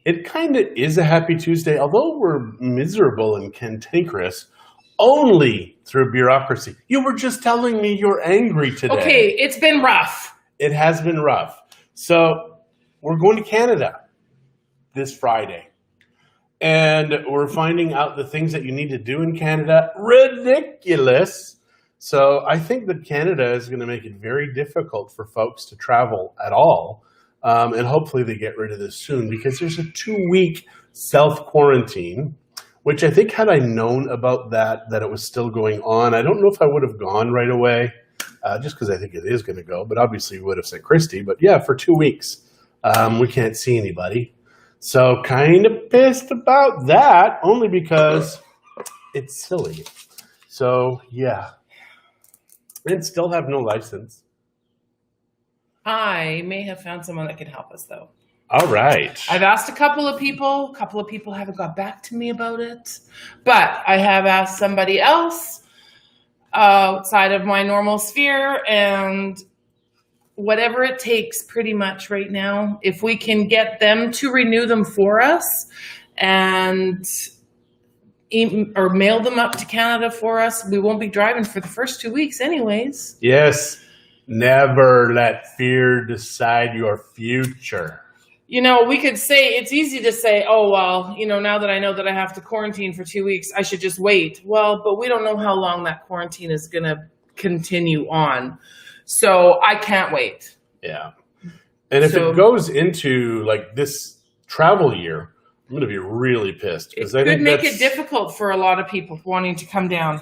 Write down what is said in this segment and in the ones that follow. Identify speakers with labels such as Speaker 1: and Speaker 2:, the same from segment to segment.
Speaker 1: It kind of is a happy Tuesday, although we're miserable and cantankerous only through bureaucracy. You were just telling me you're angry today.
Speaker 2: Okay, it's been rough.
Speaker 1: It has been rough. So we're going to Canada this Friday. And we're finding out the things that you need to do in Canada. Ridiculous. So I think that Canada is going to make it very difficult for folks to travel at all. And hopefully they get rid of this soon, because there's a 2-week self-quarantine, which I think had I known about that it was still going on, I don't know if I would have gone right away, just because I think it is going to go. But obviously we would have sent Christie. But yeah, for 2 weeks, we can't see anybody. So kind of pissed about that, only because it's silly. So yeah. And still have no license.
Speaker 2: I may have found someone that could help us, though.
Speaker 1: All right.
Speaker 2: I've asked a couple of people. A couple of people haven't got back to me about it. But I have asked somebody else outside of my normal sphere, and whatever it takes pretty much right now, if we can get them to renew them for us and or mail them up to Canada for us, we won't be driving for the first 2 weeks anyways.
Speaker 1: Yes. Never let fear decide your future.
Speaker 2: You know, we could say, it's easy to say, oh, well, you know, now that I know that I have to quarantine for 2 weeks, I should just wait. Well, but we don't know how long that quarantine is going to continue on. So I can't wait.
Speaker 1: Yeah. And if it goes into like this travel year, I'm going to be really pissed.
Speaker 2: It could make it difficult for a lot of people wanting to come down.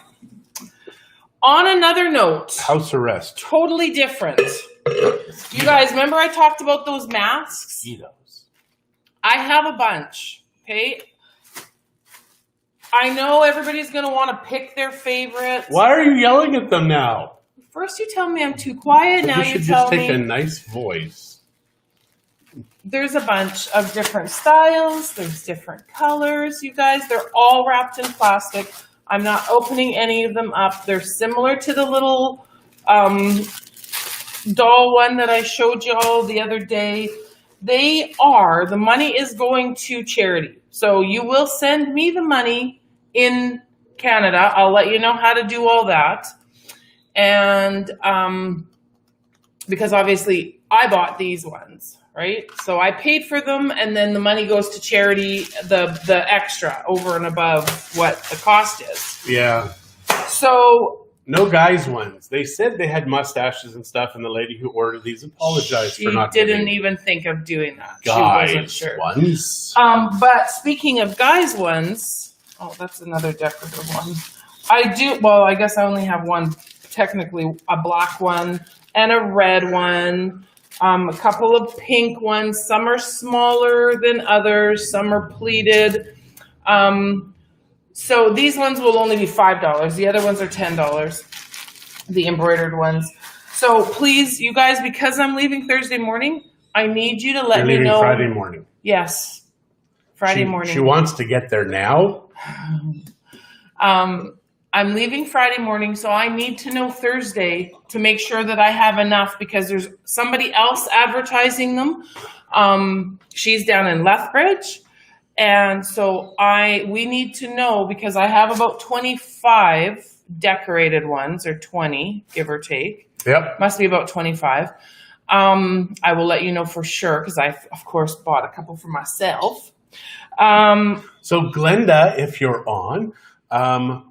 Speaker 2: On another note.
Speaker 1: House arrest.
Speaker 2: Totally different. You guys, remember I talked about those masks?
Speaker 1: Mosquitoes.
Speaker 2: I have a bunch, okay? I know everybody's going to want to pick their favorites.
Speaker 1: Why are you yelling at them now?
Speaker 2: First you tell me I'm too quiet, now you tell me.
Speaker 1: You should just take a nice voice.
Speaker 2: There's a bunch of different styles. There's different colors, you guys. They're all wrapped in plastic. I'm not opening any of them up. They're similar to the little doll one that I showed you all the other day. The money is going to charity. So you will send me the money in Canada. I'll let you know how to do all that. And because obviously I bought these ones, right? So I paid for them, and then the money goes to charity, the extra over and above what the cost is.
Speaker 1: Yeah.
Speaker 2: So
Speaker 1: no guys ones. They said they had mustaches and stuff, and the lady who ordered these apologized for not.
Speaker 2: She didn't even think of doing that.
Speaker 1: Guys
Speaker 2: she wasn't sure.
Speaker 1: Ones.
Speaker 2: But speaking of guys ones, oh, that's another decorative one. I do. Well, I guess I only have one. Technically, a black one and a red one. A couple of pink ones. Some are smaller than others. Some are pleated. So these ones will only be $5. The other ones are $10. The embroidered ones. So please, you guys, because I'm leaving Thursday morning, I need you to let me know.
Speaker 1: Friday morning.
Speaker 2: Yes. Friday morning.
Speaker 1: She wants to get there now.
Speaker 2: I'm leaving Friday morning, so I need to know Thursday to make sure that I have enough, because there's somebody else advertising them. She's down in Lethbridge. And so we need to know, because I have about 25 decorated ones, or 20, give or take.
Speaker 1: Yep.
Speaker 2: Must be about 25. I will let you know for sure, because I, of course, bought a couple for myself.
Speaker 1: So Glenda, if you're on,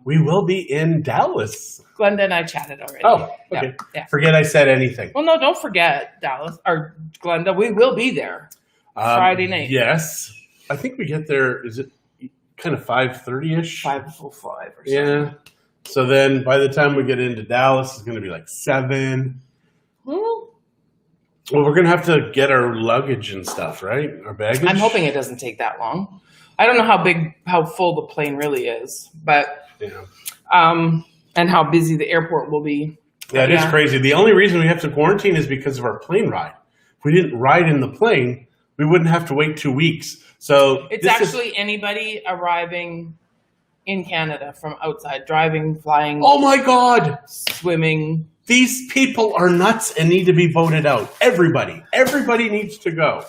Speaker 1: we will be in Dallas.
Speaker 2: Glenda and I chatted already.
Speaker 1: Oh, okay.
Speaker 2: Yeah.
Speaker 1: Forget I said anything.
Speaker 2: Well, no, don't forget Dallas or Glenda. We will be there Friday night.
Speaker 1: Yes. I think we get there, is it kind of 5:30-ish?
Speaker 2: 5:05 or something.
Speaker 1: Yeah. So then by the time we get into Dallas, it's going to be like 7.
Speaker 2: Well,
Speaker 1: we're going to have to get our luggage and stuff, right? Our baggage?
Speaker 2: I'm hoping it doesn't take that long. I don't know how full the plane really is, but and how busy the airport will be.
Speaker 1: Yeah, it is crazy. The only reason we have to quarantine is because of our plane ride. If we didn't ride in the plane, we wouldn't have to wait 2 weeks. So
Speaker 2: it's actually anybody arriving in Canada from outside, driving, flying.
Speaker 1: Oh my God!
Speaker 2: Swimming.
Speaker 1: These people are nuts and need to be voted out. Everybody needs to go.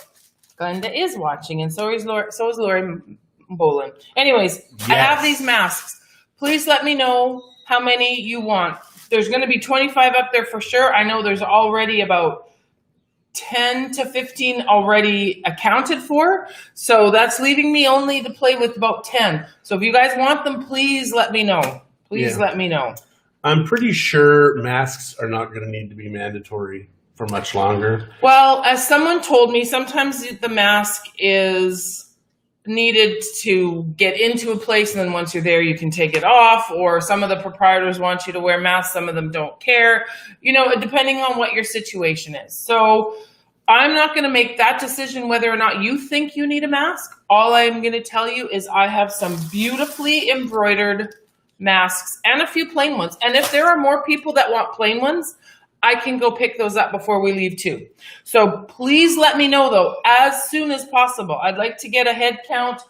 Speaker 2: Glenda is watching, and so is Lori Bolin. Anyways, I have these masks. Please let me know how many you want. There's going to be 25 up there for sure. I know there's already about 10 to 15 already accounted for. So that's leaving me only to play with about 10. So if you guys want them, please let me know. Please let me know.
Speaker 1: I'm pretty sure masks are not going to need to be mandatory for much longer.
Speaker 2: Well, as someone told me, sometimes the mask is needed to get into a place, and then once you're there, you can take it off. Or some of the proprietors want you to wear masks. Some of them don't care, depending on what your situation is. So I'm not going to make that decision whether or not you think you need a mask. All I'm going to tell you is I have some beautifully embroidered masks and a few plain ones. And if there are more people that want plain ones, I can go pick those up before we leave too. So please let me know though, as soon as possible. I'd like to get a head count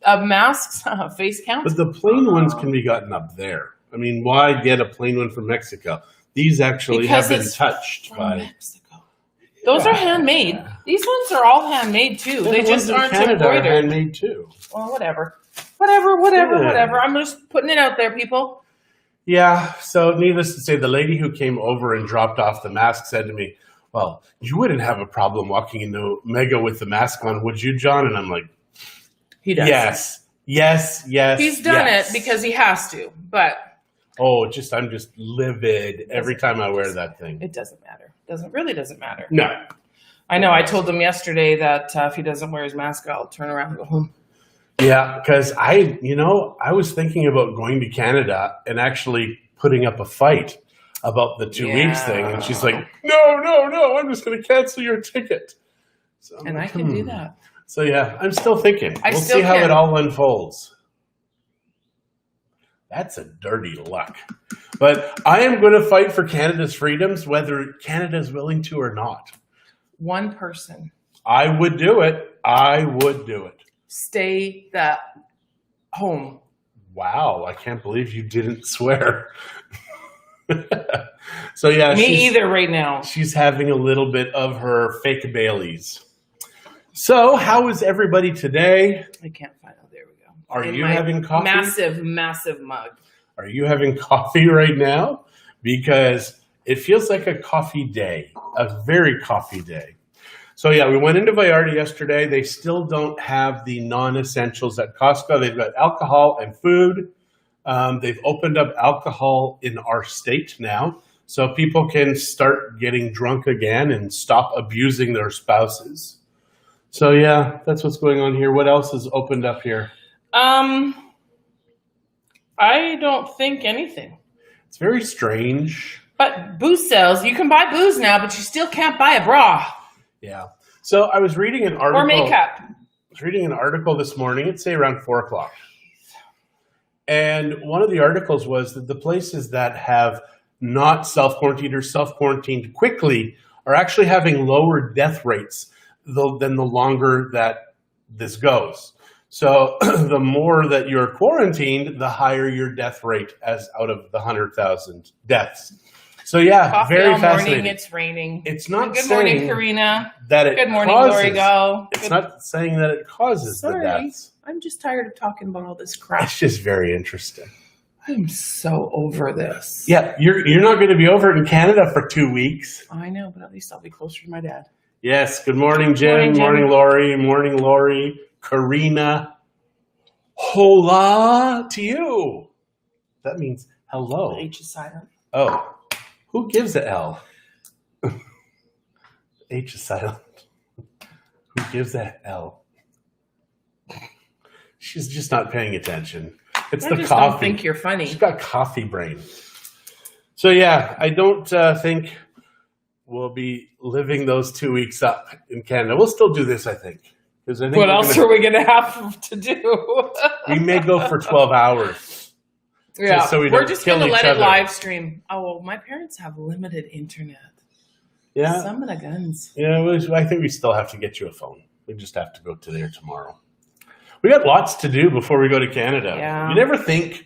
Speaker 2: of masks, face count.
Speaker 1: But the plain ones can be gotten up there. I mean, why get a plain one from Mexico? These actually have been touched by
Speaker 2: Mexico. Those are handmade. These ones are all handmade too. They just aren't embroidered.
Speaker 1: Are handmade too.
Speaker 2: Well, whatever. I'm just putting it out there, people.
Speaker 1: Yeah, so needless to say, the lady who came over and dropped off the mask said to me, well, you wouldn't have a problem walking into Mega with the mask on, would you, John? And I'm like,
Speaker 2: he does.
Speaker 1: Yes.
Speaker 2: He's done it because he has to, but...
Speaker 1: I'm just livid every time I wear that thing.
Speaker 2: It doesn't matter. Really doesn't matter.
Speaker 1: No.
Speaker 2: I know, I told him yesterday that if he doesn't wear his mask, I'll turn around and go home.
Speaker 1: Yeah, because I was thinking about going to Canada and actually putting up a fight about the 2 weeks thing. And she's like, no, I'm just going to cancel your ticket. So
Speaker 2: I can do that.
Speaker 1: So yeah, I'm still thinking. We'll see how
Speaker 2: can.
Speaker 1: it all unfolds. That's a dirty luck. But I am going to fight for Canada's freedoms, whether Canada is willing to or not.
Speaker 2: One person.
Speaker 1: I would do it.
Speaker 2: Stay that home.
Speaker 1: Wow, I can't believe you didn't swear. So yeah,
Speaker 2: me either right now.
Speaker 1: She's having a little bit of her fake Baileys. So how is everybody today?
Speaker 2: I can't find out. There we go.
Speaker 1: Are you having coffee?
Speaker 2: Massive mug.
Speaker 1: Are you having coffee right now? Because it feels like a coffee day, a very coffee day. So yeah, we went into Vallarta yesterday. They still don't have the non-essentials at Costco. They've got alcohol and food. They've opened up alcohol in our state now, so people can start getting drunk again and stop abusing their spouses. So yeah, that's what's going on here. What else is opened up here?
Speaker 2: I don't think anything.
Speaker 1: It's very strange.
Speaker 2: But booze sales, you can buy booze now, but you still can't buy a bra.
Speaker 1: Yeah. So I was reading an article.
Speaker 2: Or makeup.
Speaker 1: I was reading an article this morning. It's say around 4 o'clock. And one of the articles was that the places that have not self-quarantined or self-quarantined quickly are actually having lower death rates than the longer that this goes. So the more that you're quarantined, the higher your death rate as out of the 100,000 deaths. So yeah,
Speaker 2: coffee
Speaker 1: very
Speaker 2: all
Speaker 1: fascinating.
Speaker 2: Morning, it's raining.
Speaker 1: It's not
Speaker 2: Good
Speaker 1: saying
Speaker 2: morning, Karina.
Speaker 1: That it
Speaker 2: Good morning,
Speaker 1: causes,
Speaker 2: Lori Go.
Speaker 1: It's not saying that it causes the deaths.
Speaker 2: I'm just tired of talking about all this crap.
Speaker 1: It's just very interesting.
Speaker 2: I'm so over this.
Speaker 1: Yeah, you're not going to be over it in Canada for 2 weeks.
Speaker 2: I know, but at least I'll be closer to my dad.
Speaker 1: Yes. Good morning, Jim. Morning, Lori. Morning, Lori. Karina. Hola to you. That means hello.
Speaker 2: The H is silent.
Speaker 1: Oh. Who gives a L? H is silent. Who gives a L? She's just not paying attention. It's the coffee.
Speaker 2: I don't think you're funny.
Speaker 1: She's got coffee brain. So yeah, I don't think we'll be living those 2 weeks up in Canada. We'll still do this, I think.
Speaker 2: What else are we going to have to do?
Speaker 1: We may go for 12 hours.
Speaker 2: Yeah,
Speaker 1: so we're
Speaker 2: just going to let it live stream. Oh, well, my parents have limited internet.
Speaker 1: Yeah.
Speaker 2: Some of the guns.
Speaker 1: Yeah, I think we still have to get you a phone. We just have to go to there tomorrow. We got lots to do before we go to Canada.
Speaker 2: Yeah.
Speaker 1: You never think,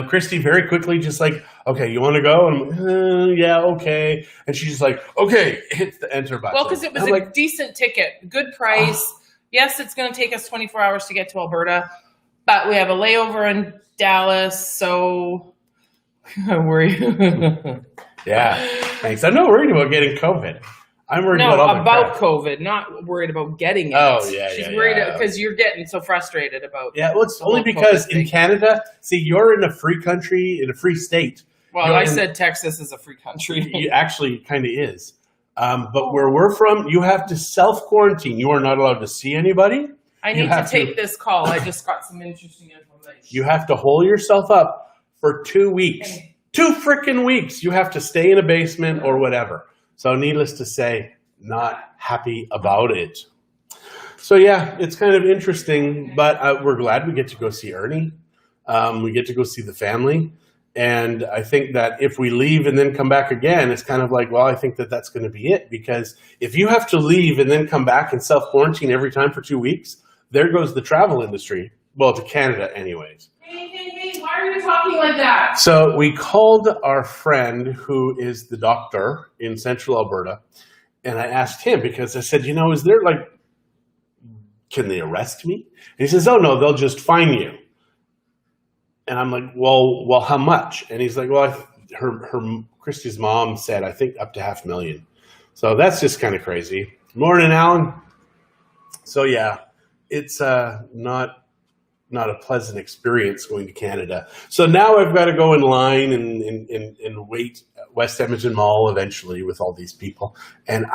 Speaker 1: Christie very quickly just like, okay, you want to go? And I'm like, yeah, okay. And she's just like, okay, hit the enter button.
Speaker 2: Well, because it was a decent ticket, good price. Yes, it's going to take us 24 hours to get to Alberta, but we have a layover in Dallas, so I worry.
Speaker 1: Yeah, thanks. I'm not worried about getting COVID. I'm worried
Speaker 2: about COVID, not worried about getting it.
Speaker 1: Oh, yeah,
Speaker 2: She's
Speaker 1: yeah,
Speaker 2: worried
Speaker 1: yeah.
Speaker 2: because you're getting so frustrated about.
Speaker 1: Yeah, well, it's only because in Canada, see, you're in a free country, in a free state.
Speaker 2: Well, I said Texas is a free country.
Speaker 1: It actually kind of is. But where we're from, you have to self-quarantine. You are not allowed to see anybody.
Speaker 2: I need to take this call. I just got some interesting information.
Speaker 1: You have to hole yourself up for 2 weeks. 2 freaking weeks. You have to stay in a basement or whatever. So needless to say, not happy about it. So yeah, it's kind of interesting, but we're glad we get to go see Ernie. We get to go see the family. And I think that if we leave and then come back again, it's kind of like, well, I think that that's going to be it. Because if you have to leave and then come back and self-quarantine every time for 2 weeks, there goes the travel industry. Well, to Canada anyways.
Speaker 2: Hey, why are you talking like that?
Speaker 1: So we called our friend who is the doctor in central Alberta, and I asked him because I said, is there can they arrest me? And he says, oh, no, they'll just fine you. And I'm like, well, how much? And he's like, well, Christie's mom said, I think up to $500,000. So that's just kind of crazy. Morning, Alan. So yeah, it's not a pleasant experience going to Canada. So now I've got to go in line and wait at West Edmonton Mall eventually with all these people. And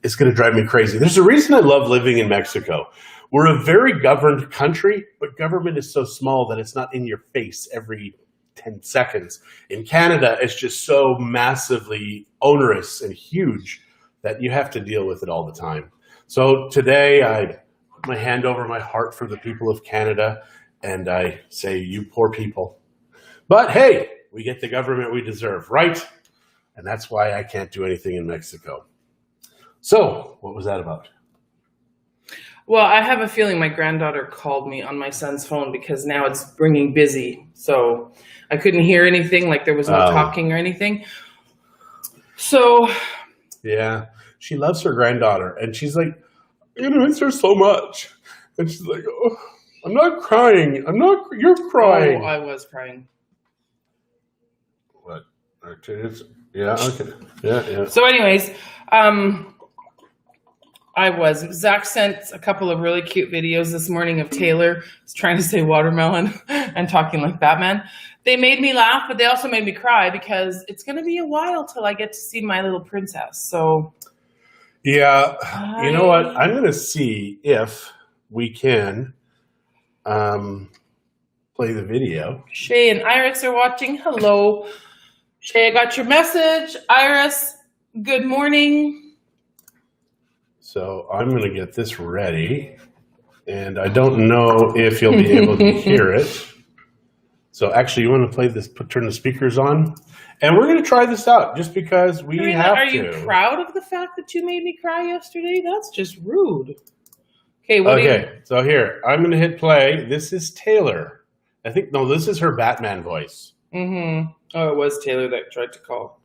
Speaker 1: it's going to drive me crazy. There's a reason I love living in Mexico. We're a very governed country, but government is so small that it's not in your face every 10 seconds. In Canada, it's just so massively onerous and huge that you have to deal with it all the time. So today I put my hand over my heart for the people of Canada, and I say, you poor people. But hey, we get the government we deserve, right? And that's why I can't do anything in Mexico. So what was that about?
Speaker 2: Well, I have a feeling my granddaughter called me on my son's phone because now it's ringing busy. So I couldn't hear anything, like there was no talking or anything. So. Yeah.
Speaker 1: She loves her granddaughter. And she's like, I miss her so much. And she's like, oh, I'm not crying. You're crying.
Speaker 2: Oh, I was crying.
Speaker 1: What? Yeah, okay. Yeah.
Speaker 2: So anyways, Zach sent a couple of really cute videos this morning of Taylor trying to say watermelon and talking like Batman. They made me laugh, but they also made me cry because it's going to be a while till I get to see my little princess. So,
Speaker 1: yeah, you know what? I'm going to see if we can play the video.
Speaker 2: Shay and Iris are watching. Hello. Shay, I got your message. Iris, good morning.
Speaker 1: So I'm going to get this ready, and I don't know if you'll be able to hear it. So actually, you want to play this, turn the speakers on, and we're going to try this out just because we have to.
Speaker 2: Are you proud of the fact that you made me cry yesterday? That's just rude.
Speaker 1: Okay, so here, I'm going to hit play. This is Taylor. This is her Batman voice.
Speaker 2: Mm-hmm. Oh, it was Taylor that tried to call.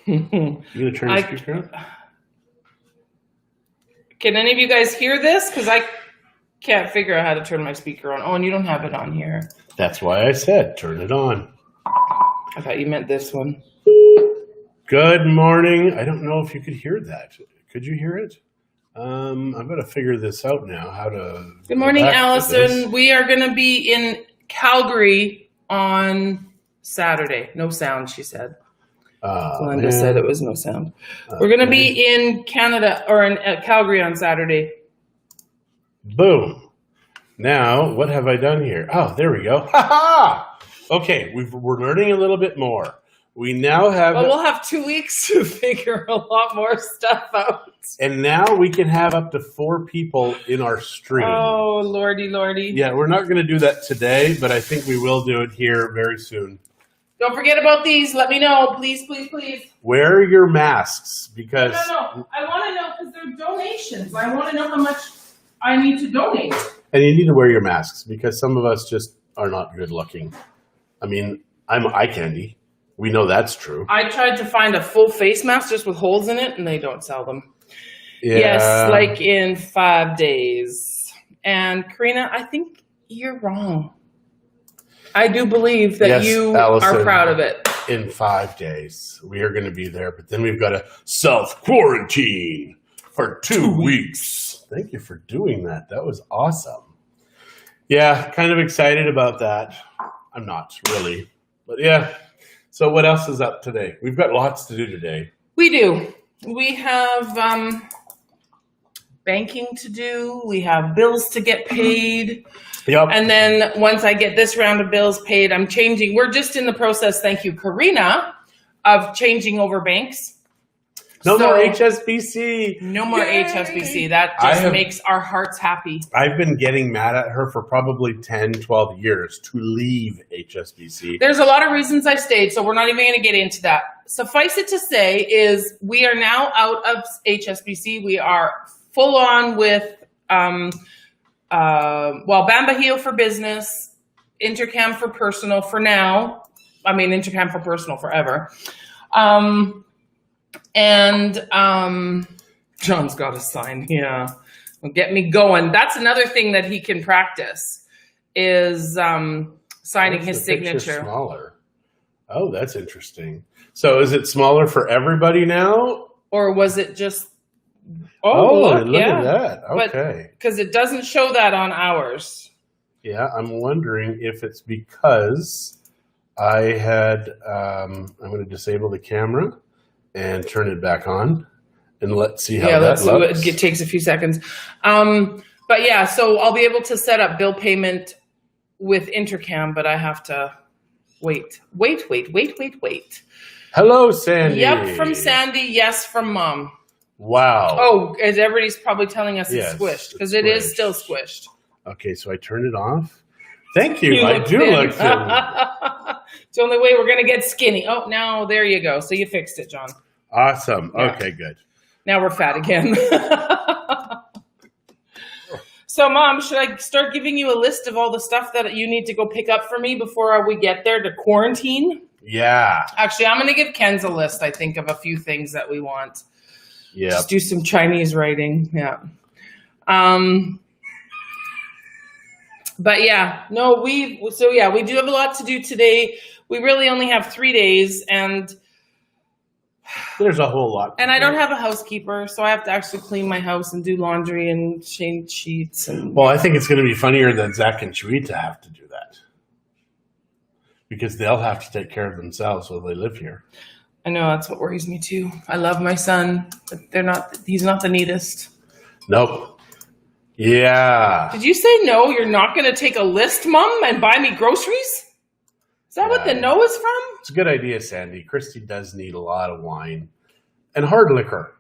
Speaker 1: You gonna turn the speaker on?
Speaker 2: Can any of you guys hear this? Because I can't figure out how to turn my speaker on. Oh, and you don't have it on here.
Speaker 1: That's why I said turn it on.
Speaker 2: I thought you meant this one.
Speaker 1: Good morning. I don't know if you could hear that. Could you hear it? I'm going to figure this out now. How to.
Speaker 2: Good morning, Allison. We are going to be in Calgary on Saturday. No sound, she said. Linda said it was no sound. We're going to be in Canada or in Calgary on Saturday.
Speaker 1: Boom. Now, what have I done here? Oh, there we go. Ha ha! Okay, we're learning a little bit more. We now have...
Speaker 2: Well, we'll have 2 weeks to figure a lot more stuff out.
Speaker 1: And now we can have up to 4 people in our stream.
Speaker 2: Oh, lordy, lordy.
Speaker 1: Yeah, we're not going to do that today, but I think we will do it here very soon.
Speaker 2: Don't forget about these. Let me know. Please, please, please.
Speaker 1: Wear your masks because...
Speaker 2: No. I want to know because they're donations. I want to know how much I need to donate.
Speaker 1: And you need to wear your masks because some of us just are not good looking. I mean, I'm eye candy. We know that's true.
Speaker 2: I tried to find a full face mask just with holes in it, and they don't sell them.
Speaker 1: Yeah.
Speaker 2: Yes, like in 5 days. And Karina, I think you're wrong. I do believe that
Speaker 1: Yes,
Speaker 2: you
Speaker 1: Allison,
Speaker 2: are proud of it.
Speaker 1: In 5 days, we are going to be there, but then we've got to self-quarantine for 2 weeks. Thank you for doing that. That was awesome. Yeah, kind of excited about that. I'm not really, but yeah. So what else is up today? We've got lots to do today.
Speaker 2: We do. We have banking to do. We have bills to get paid.
Speaker 1: Yep.
Speaker 2: And then once I get this round of bills paid, I'm changing. We're just in the process, thank you, Karina, of changing over banks.
Speaker 1: No more HSBC.
Speaker 2: No more
Speaker 1: Yay!
Speaker 2: HSBC. That just makes our hearts happy.
Speaker 1: I've been getting mad at her for probably 10, 12 years to leave HSBC.
Speaker 2: There's a lot of reasons I stayed, so we're not even going to get into that. Suffice it to say is we are now out of HSBC. We are full on with, Bambahio for business, Intercam for personal for now. I mean, Intercam for personal forever. John's got a sign. Yeah. Well, get me going. That's another thing that he can practice is signing his signature.
Speaker 1: Smaller. Oh, that's interesting. So is it smaller for everybody now?
Speaker 2: Or was it just...
Speaker 1: look at that. Okay.
Speaker 2: Because it doesn't show that on ours.
Speaker 1: Yeah, I'm wondering if it's because I had... I'm going to disable the camera and turn it back on. And let's see how that looks.
Speaker 2: It takes a few seconds. But yeah, so I'll be able to set up bill payment with Intercam, but I have to wait.
Speaker 1: Hello, Sandy.
Speaker 2: Yep, from Sandy. Yes, from Mom.
Speaker 1: Wow.
Speaker 2: Oh, as everybody's probably telling us it's squished, because it is still squished.
Speaker 1: Okay, so I turned it off. Thank you. I do look thin.
Speaker 2: It's the only way we're going to get skinny. Oh, now there you go. So you fixed it, John.
Speaker 1: Awesome.
Speaker 2: Yeah.
Speaker 1: Okay, good.
Speaker 2: Now we're fat again. So, Mom, should I start giving you a list of all the stuff that you need to go pick up for me before we get there to quarantine?
Speaker 1: Yeah.
Speaker 2: Actually, I'm going to give Ken's a list, I think, of a few things that we want.
Speaker 1: Yeah.
Speaker 2: Just do some Chinese writing. Yeah. But yeah, no, we do have a lot to do today. We really only have 3 days, and
Speaker 1: there's a whole lot.
Speaker 2: And I don't have a housekeeper, so I have to actually clean my house and do laundry and change sheets.
Speaker 1: Well, I think it's going to be funnier that Zach and Shuita have to do that, because they'll have to take care of themselves while they live here.
Speaker 2: I know, that's what worries me too. I love my son, but he's not the neatest.
Speaker 1: Nope. Yeah.
Speaker 2: Did you say no? You're not going to take a list, Mom, and buy me groceries? Is that what the no is from?
Speaker 1: It's a good idea, Sandy. Christie does need a lot of wine and hard liquor.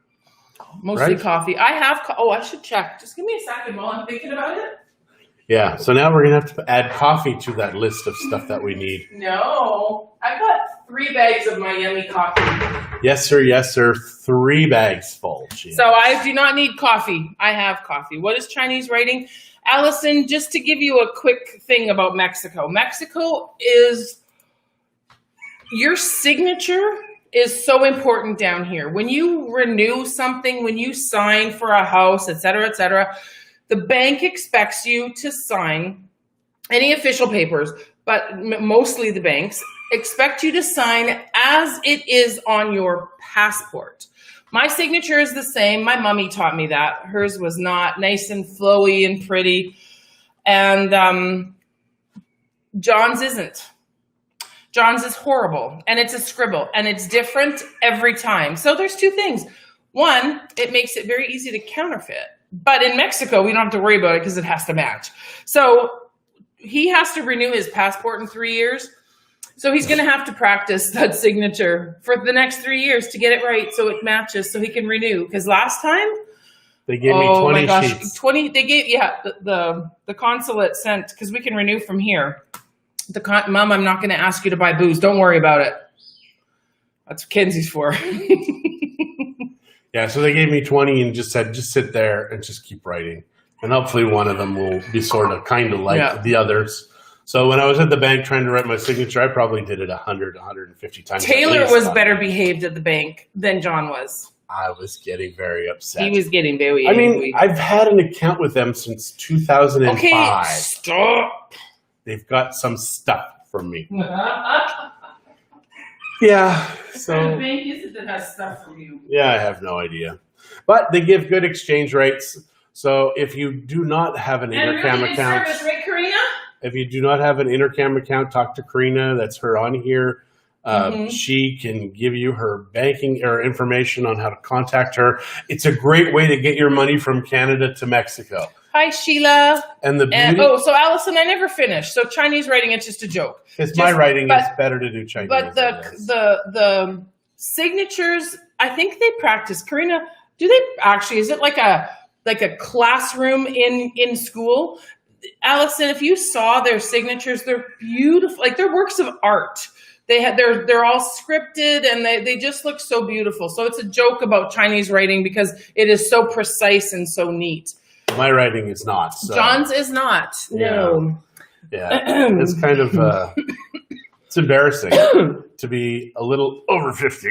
Speaker 2: Mostly coffee. I have, I should check. Just give me a second while I'm thinking about it.
Speaker 1: Yeah, so now we're going to have to add coffee to that list of stuff that we need.
Speaker 2: No, I've got 3 bags of my yummy coffee.
Speaker 1: Yes, sir. Yes, sir. 3 bags full.
Speaker 2: So I do not need coffee. I have coffee. What is Chinese writing? Allison, just to give you a quick thing about Mexico. Mexico is... Your signature is so important down here. When you renew something, when you sign for a house, et cetera, the bank expects you to sign any official papers, but mostly the banks expect you to sign as it is on your passport. My signature is the same. My mommy taught me that. Hers was not nice and flowy and pretty. And John's isn't. John's is horrible, and it's a scribble, and it's different every time. So there's 2 things. One, it makes it very easy to counterfeit. But in Mexico, we don't have to worry about it because it has to match. So he has to renew his passport in 3 years. So he's going to have to practice that signature for the next 3 years to get it right so it matches so he can renew. Because last time...
Speaker 1: They gave me 20 sheets.
Speaker 2: 20, they gave, the consulate sent, because we can renew from here. Mom, I'm not going to ask you to buy booze. Don't worry about it. That's what Kenzie's for.
Speaker 1: Yeah, so they gave me 20 and just said, just sit there and just keep writing. And hopefully one of them will be sort of kind of like the others. So when I was at the bank trying to write my signature, I probably did it 100, 150 times.
Speaker 2: Taylor was better behaved at the bank than John was.
Speaker 1: I was getting very upset.
Speaker 2: He was getting very
Speaker 1: I
Speaker 2: angry.
Speaker 1: mean, I've had an account with them since 2005.
Speaker 2: Okay, stop.
Speaker 1: They've got some stuff from me. Yeah. So
Speaker 2: What kind of bank is it that has stuff from you?
Speaker 1: yeah, I have no idea. But they give good exchange rates. So if you do not have an
Speaker 2: And
Speaker 1: Intercam
Speaker 2: really good
Speaker 1: account,
Speaker 2: service, right, Karina?
Speaker 1: if you do not have an Intercam account, talk to Karina. That's her on here. She can give you her banking or information on how to contact her. It's a great way to get your money from Canada to Mexico.
Speaker 2: Hi, Sheila.
Speaker 1: And the beauty,
Speaker 2: so Allison, I never finished. So Chinese writing, it's just a joke.
Speaker 1: because my writing is better to do Chinese.
Speaker 2: But
Speaker 1: than it is.
Speaker 2: the signatures, I think they practice. Karina, do they actually? Is it like a classroom in school? Allison, if you saw their signatures, they're beautiful. Like they're works of art. They're all scripted and they just look so beautiful. So it's a joke about Chinese writing because it is so precise and so neat.
Speaker 1: My writing is not. So.
Speaker 2: John's is not. No.
Speaker 1: Yeah, it's kind of it's embarrassing to be a little over 50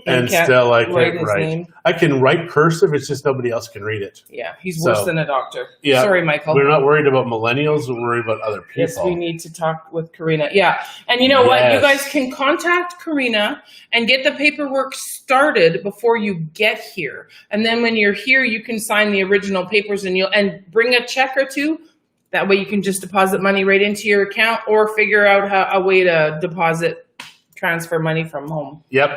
Speaker 1: and still I can't write. I can write cursive. It's just nobody else can read it.
Speaker 2: Yeah, he's worse than a doctor.
Speaker 1: Yeah,
Speaker 2: sorry, Michael.
Speaker 1: We're not worried about millennials. We're worried about other people.
Speaker 2: Yes, we need to talk with Karina. Yeah, and you know what? You guys can contact Karina and get the paperwork started before you get here. And then when you're here, you can sign the original papers and bring a check or two. That way you can just deposit money right into your account or figure out a way to transfer money from home.
Speaker 1: Yep.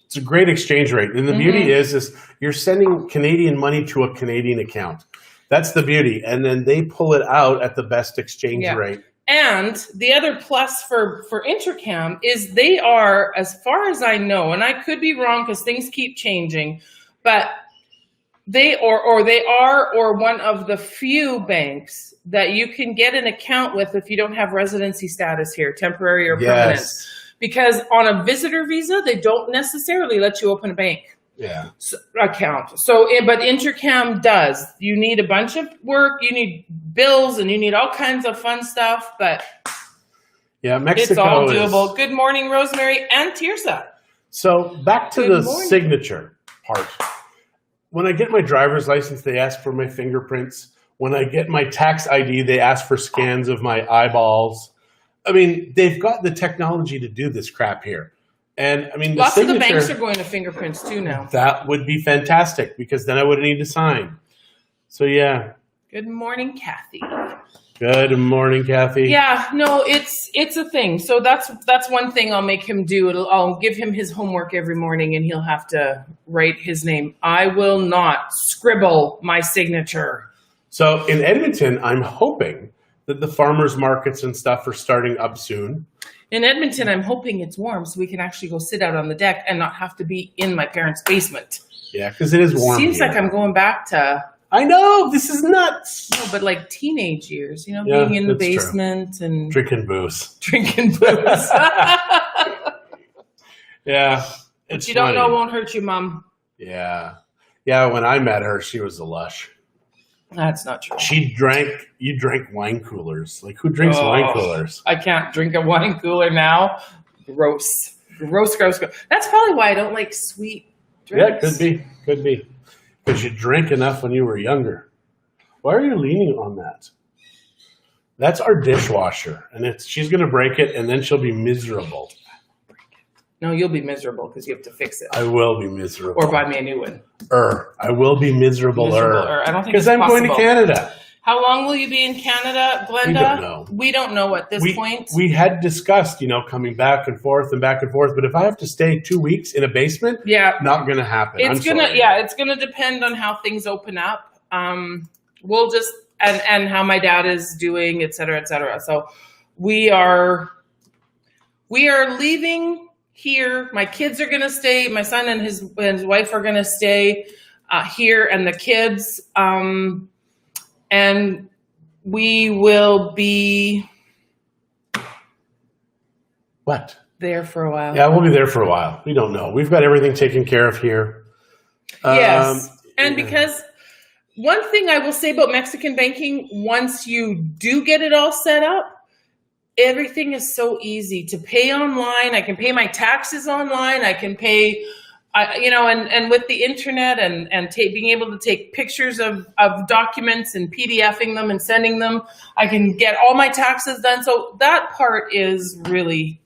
Speaker 1: It's a great exchange rate. And the beauty is you're sending Canadian money to a Canadian account. That's the beauty. And then they pull it out at the best exchange rate.
Speaker 2: And the other plus for Intercam is they are, as far as I know, and I could be wrong because things keep changing, but they are one of the few banks that you can get an account with if you don't have residency status here, temporary or permanent. Because on a visitor visa, they don't necessarily let you open a bank account. But Intercam does. You need a bunch of work, you need bills, and you need all kinds of fun stuff. But
Speaker 1: Mexico
Speaker 2: it's all doable. Good morning, Rosemary and Tirsa.
Speaker 1: So back to the signature part. When I get my driver's license, they ask for my fingerprints. When I get my tax ID, they ask for scans of my eyeballs. I mean, they've got the technology to do this crap here. And I mean,
Speaker 2: lots of the banks are going to fingerprints too now. That
Speaker 1: would be fantastic because then I wouldn't need to sign. So, yeah.
Speaker 2: Good morning, Kathy.
Speaker 1: Good morning, Kathy.
Speaker 2: Yeah, no, it's a thing. So that's one thing I'll make him do. I'll give him his homework every morning and he'll have to write his name. I will not scribble my signature.
Speaker 1: So in Edmonton, I'm hoping that the farmers markets and stuff are starting up soon.
Speaker 2: In Edmonton, I'm hoping it's warm so we can actually go sit out on the deck and not have to be in my parents' basement.
Speaker 1: Yeah, because it is warm.
Speaker 2: Seems like I'm going back to...
Speaker 1: I know, this is nuts.
Speaker 2: No, but like teenage years, being in the basement and...
Speaker 1: Drinking booze.
Speaker 2: Drinking booze.
Speaker 1: Yeah.
Speaker 2: What you don't know won't hurt you, Mom.
Speaker 1: Yeah. Yeah, when I met her, she was a lush.
Speaker 2: That's not true.
Speaker 1: You drank wine coolers. Like, who drinks wine coolers?
Speaker 2: I can't drink a wine cooler now. Gross. Gross. That's probably why I don't like sweet drinks.
Speaker 1: Yeah, could be. Because you drank enough when you were younger. Why are you leaning on that? That's our dishwasher. And she's going to break it, and then she'll be miserable.
Speaker 2: No, you'll be miserable because you have to fix it.
Speaker 1: I will be miserable.
Speaker 2: Or buy me a new one.
Speaker 1: I will be miserable.
Speaker 2: I don't think
Speaker 1: because I'm going to Canada.
Speaker 2: How long will you be in Canada, Glenda?
Speaker 1: We don't know.
Speaker 2: We don't know at this point.
Speaker 1: We had discussed, coming back and forth. But if I have to stay 2 weeks in a basement, not going to happen.
Speaker 2: It's gonna depend on how things open up. We'll just and how my dad is doing, et cetera, et cetera. So we are leaving here. My kids are going to stay. My son and his wife are going to stay here, and the kids. And we will be there for a while.
Speaker 1: Yeah, we'll be there for a while. We don't know. We've got everything taken care of here.
Speaker 2: Yes, and because one thing I will say about Mexican banking, once you do get it all set up, everything is so easy to pay online. I can pay my taxes online. I can pay, and with the internet and being able to take pictures of documents and PDFing them and sending them, I can get all my taxes done. So that part is really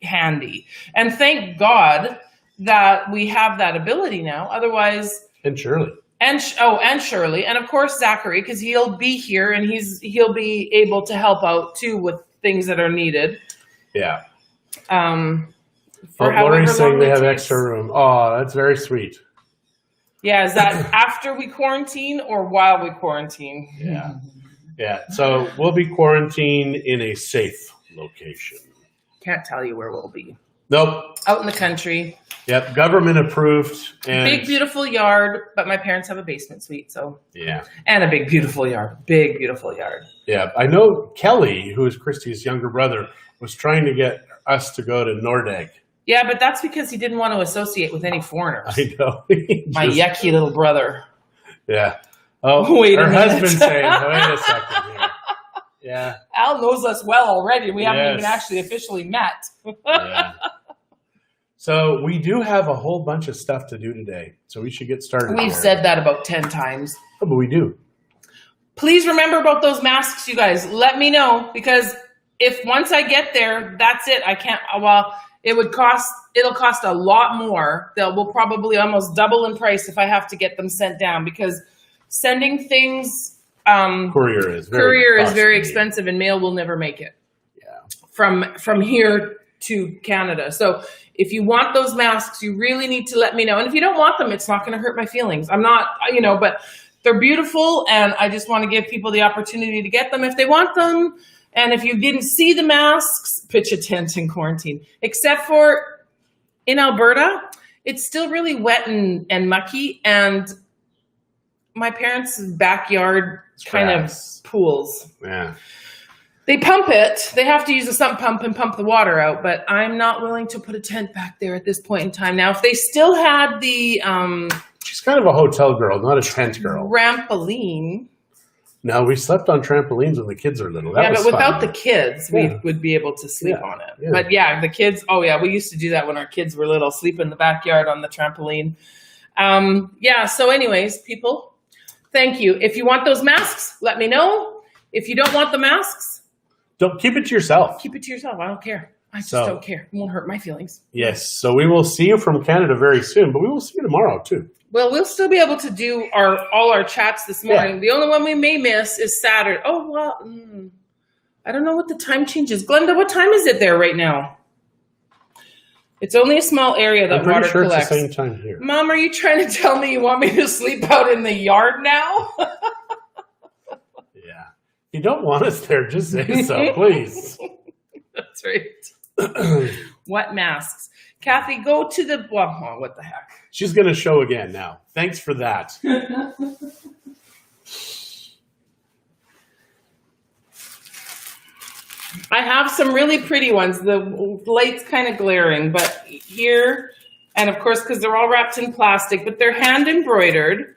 Speaker 2: handy. And thank God that we have that ability now. Otherwise,
Speaker 1: and Shirley.
Speaker 2: And Shirley, and of course Zachary, because he'll be here and he'll be able to help out too with things that are needed.
Speaker 1: Yeah.
Speaker 2: For
Speaker 1: Lori's saying they have extra room. Oh, that's very sweet.
Speaker 2: Yeah, is that after we quarantine or while we quarantine?
Speaker 1: Yeah. Yeah. So we'll be quarantined in a safe location.
Speaker 2: Can't tell you where we'll be.
Speaker 1: Nope.
Speaker 2: Out in the country.
Speaker 1: Yep. Government approved. And
Speaker 2: big, beautiful yard, but my parents have a basement suite, so.
Speaker 1: Yeah.
Speaker 2: And a big, beautiful yard. Big, beautiful yard.
Speaker 1: Yeah. I know Kelly, who is Christie's younger brother, was trying to get us to go to Nordegg.
Speaker 2: Yeah, but that's because he didn't want to associate with any foreigners.
Speaker 1: I know.
Speaker 2: My yucky little brother.
Speaker 1: Yeah. Oh,
Speaker 2: wait
Speaker 1: her
Speaker 2: a minute.
Speaker 1: husband's saying, wait a second here. Yeah.
Speaker 2: Al knows us well already. We haven't even actually officially met.
Speaker 1: Yeah. So we do have a whole bunch of stuff to do today, so we should get started.
Speaker 2: We've said that about 10 times.
Speaker 1: Oh, but we do.
Speaker 2: Please remember about those masks, you guys. Let me know, because if once I get there, that's it. I can't, well, it'll cost a lot more. We'll probably almost double in price if I have to get them sent down, because sending things,
Speaker 1: courier is
Speaker 2: very expensive, and mail will never make it.
Speaker 1: Yeah.
Speaker 2: From here to Canada. So if you want those masks, you really need to let me know. And if you don't want them, it's not going to hurt my feelings. I'm not, but they're beautiful, and I just want to give people the opportunity to get them if they want them. And if you didn't see the masks, pitch a tent in quarantine. Except for in Alberta, it's still really wet and mucky, and my parents' backyard kind of pools.
Speaker 1: Yeah.
Speaker 2: They pump it. They have to use a sump pump and pump the water out, but I'm not willing to put a tent back there at this point in time. Now, if they still had the
Speaker 1: she's kind of a hotel girl, not a tent girl.
Speaker 2: Trampoline.
Speaker 1: No, we slept on trampolines when the kids were little.
Speaker 2: But without the kids, we would be able to sleep on it.
Speaker 1: Yeah.
Speaker 2: But yeah, the kids, we used to do that when our kids were little, sleep in the backyard on the trampoline. So anyways, people, thank you. If you want those masks, let me know. If you don't want the masks,
Speaker 1: don't keep it to yourself.
Speaker 2: Keep it to yourself. I don't care. I just don't care. It won't hurt my feelings.
Speaker 1: Yes. So we will see you from Canada very soon, but we will see you tomorrow too.
Speaker 2: Well, we'll still be able to do all our chats this morning. Yeah. The only one we may miss is Saturday. Oh, well, I don't know what the time change is. Glenda, what time is it there right now? It's only a small area that water collects.
Speaker 1: It's the same time here.
Speaker 2: Mom, are you trying to tell me you want me to sleep out in the yard now?
Speaker 1: Yeah. If you don't want us there, just say so, please.
Speaker 2: That's right. What masks? Kathy, go to the... Well, what the heck?
Speaker 1: She's going to show again now. Thanks for that.
Speaker 2: I have some really pretty ones. The light's kind of glaring, but here, and of course, because they're all wrapped in plastic, but they're hand embroidered,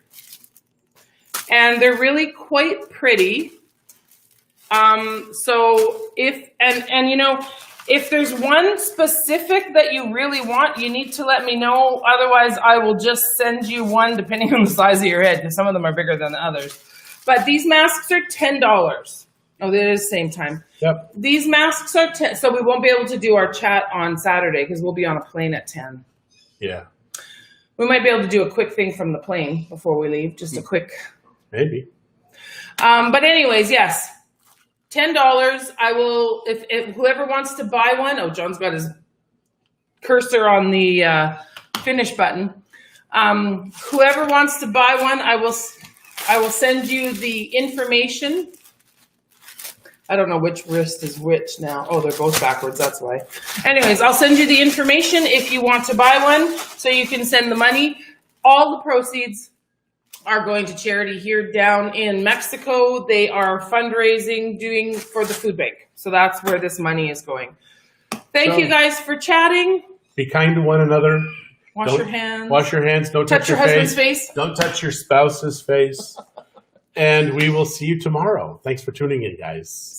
Speaker 2: and they're really quite pretty. So if there's one specific that you really want, you need to let me know. Otherwise, I will just send you one depending on the size of your head, because some of them are bigger than the others. But these masks are $10. Oh, it is the same time.
Speaker 1: Yep.
Speaker 2: These masks are 10, so we won't be able to do our chat on Saturday because we'll be on a plane at 10.
Speaker 1: Yeah.
Speaker 2: We might be able to do a quick thing from the plane before we leave, just a quick.
Speaker 1: Maybe.
Speaker 2: But anyways, yes. $10. I will, if whoever wants to buy one. Oh, John's got his cursor on the finish button. Whoever wants to buy one, I will send you the information. I don't know which wrist is which now. Oh, they're both backwards. That's why. Anyways, I'll send you the information if you want to buy one, so you can send the money. All the proceeds are going to charity here down in Mexico. They are fundraising, doing for the food bank. So that's where this money is going. Thank you guys for chatting.
Speaker 1: Be kind to one another.
Speaker 2: Wash your hands.
Speaker 1: Wash your hands. Don't touch your
Speaker 2: husband's face.
Speaker 1: Don't touch your spouse's face. And we will see you tomorrow. Thanks for tuning in, guys.